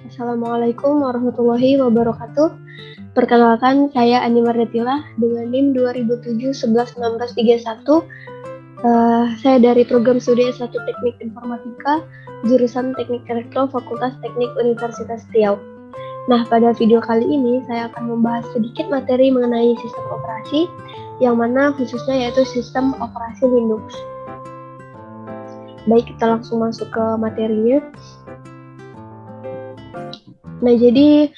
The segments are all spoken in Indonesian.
Assalamualaikum warahmatullahi wabarakatuh. Perkenalkan, saya Ani Mardatillah dengan NIM 2007-11-1631. Saya dari program studi S1 Teknik Informatika, jurusan Teknik Elektro, Fakultas Teknik Universitas Riau. Nah, pada video kali ini saya akan membahas sedikit materi mengenai sistem operasi, yang mana khususnya yaitu sistem operasi Linux. Baik, kita langsung masuk ke materinya. Nah, jadi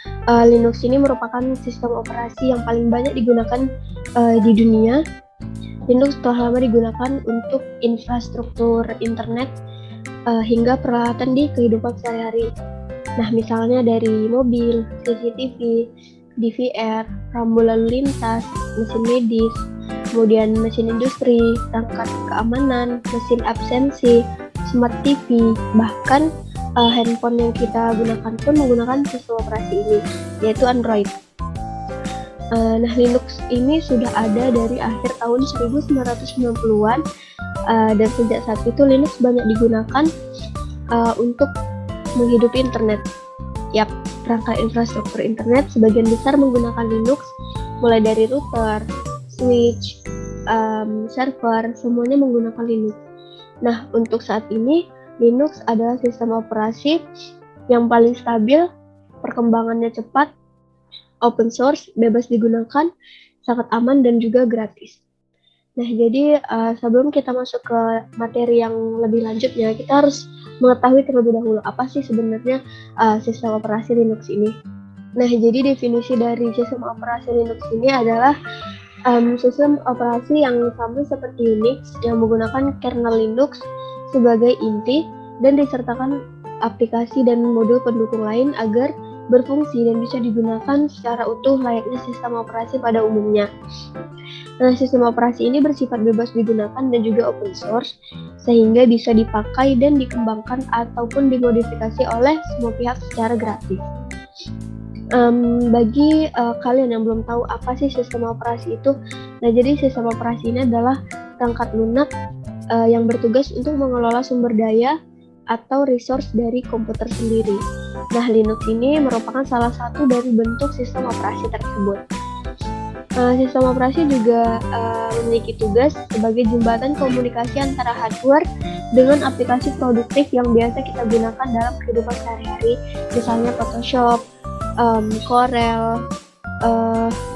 Linux ini merupakan sistem operasi yang paling banyak digunakan di dunia. Linux telah lama digunakan untuk infrastruktur internet hingga peralatan di kehidupan sehari-hari. Nah, misalnya dari mobil, CCTV, DVR, rambu lalu lintas, mesin medis, kemudian mesin industri, perangkat keamanan, mesin absensi, smart TV, bahkan handphone yang kita gunakan pun menggunakan sistem operasi ini, yaitu Android. Nah, Linux ini sudah ada dari akhir tahun 1990-an, dan sejak saat itu Linux banyak digunakan untuk menghidupi internet. Yap, perangkat infrastruktur internet sebagian besar menggunakan Linux, mulai dari router, switch, server, semuanya menggunakan Linux. Nah, untuk saat ini Linux adalah sistem operasi yang paling stabil, perkembangannya cepat, open source, bebas digunakan, sangat aman dan juga gratis. Nah, jadi sebelum kita masuk ke materi yang lebih lanjutnya, kita harus mengetahui terlebih dahulu apa sih sebenarnya sistem operasi Linux ini. Nah, jadi definisi dari sistem operasi Linux ini adalah sistem operasi yang sama seperti Unix yang menggunakan kernel Linux sebagai inti dan disertakan aplikasi dan modul pendukung lain agar berfungsi dan bisa digunakan secara utuh layaknya sistem operasi pada umumnya. Nah, sistem operasi ini bersifat bebas digunakan dan juga open source, sehingga bisa dipakai dan dikembangkan ataupun dimodifikasi oleh semua pihak secara gratis. Bagi kalian yang belum tahu apa sih sistem operasi itu, nah jadi sistem operasi ini adalah perangkat lunak yang bertugas untuk mengelola sumber daya atau resource dari komputer sendiri. Nah, Linux ini merupakan salah satu dari bentuk sistem operasi tersebut. Sistem operasi juga memiliki tugas sebagai jembatan komunikasi antara hardware dengan aplikasi produktif yang biasa kita gunakan dalam kehidupan sehari-hari, misalnya Photoshop, Corel,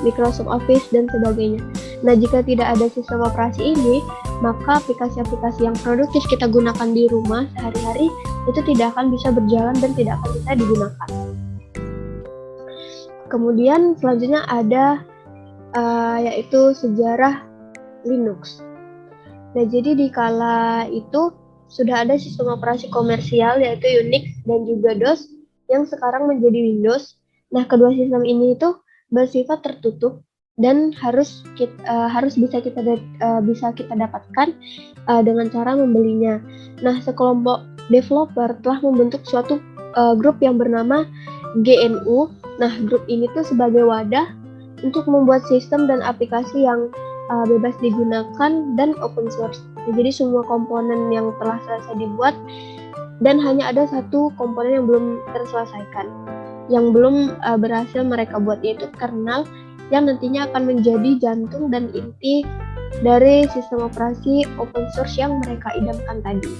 Microsoft Office, dan sebagainya. Nah, jika tidak ada sistem operasi ini, maka aplikasi-aplikasi yang produktif kita gunakan di rumah sehari-hari itu tidak akan bisa berjalan dan tidak akan bisa digunakan. Kemudian selanjutnya ada yaitu sejarah Linux. Nah, jadi di kala itu sudah ada sistem operasi komersial yaitu Unix dan juga DOS yang sekarang menjadi Windows. Nah, kedua sistem ini itu bersifat tertutup dan harus bisa kita dapatkan dengan cara membelinya. Nah, sekelompok developer telah membentuk suatu grup yang bernama GNU. Nah, grup ini tuh sebagai wadah untuk membuat sistem dan aplikasi yang bebas digunakan dan open source. Jadi semua komponen yang telah selesai dibuat dan hanya ada satu komponen yang belum terselesaikan, yang belum berhasil mereka buat, yaitu kernel yang nantinya akan menjadi jantung dan inti dari sistem operasi open source yang mereka idamkan tadi.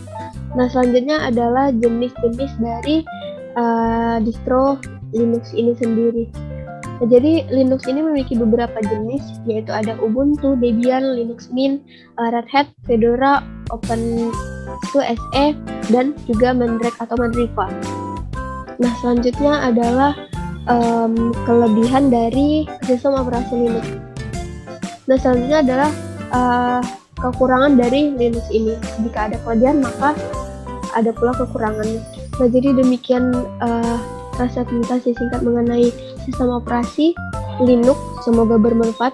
Nah, selanjutnya adalah jenis-jenis dari distro Linux ini sendiri. Nah, jadi Linux ini memiliki beberapa jenis, yaitu ada Ubuntu, Debian, Linux Mint, Red Hat, Fedora, OpenSUSE, dan juga Mandrake atau Mandriva. Nah, selanjutnya adalah kelebihan dari sistem operasi Linux. Nah, selanjutnya adalah kekurangan dari Linux ini. Jika ada kelebihan, maka ada pula kekurangannya. Nah, jadi demikian presentasi singkat mengenai sistem operasi Linux. Semoga bermanfaat.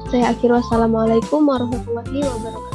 Saya akhiri, wassalamualaikum warahmatullahi wabarakatuh.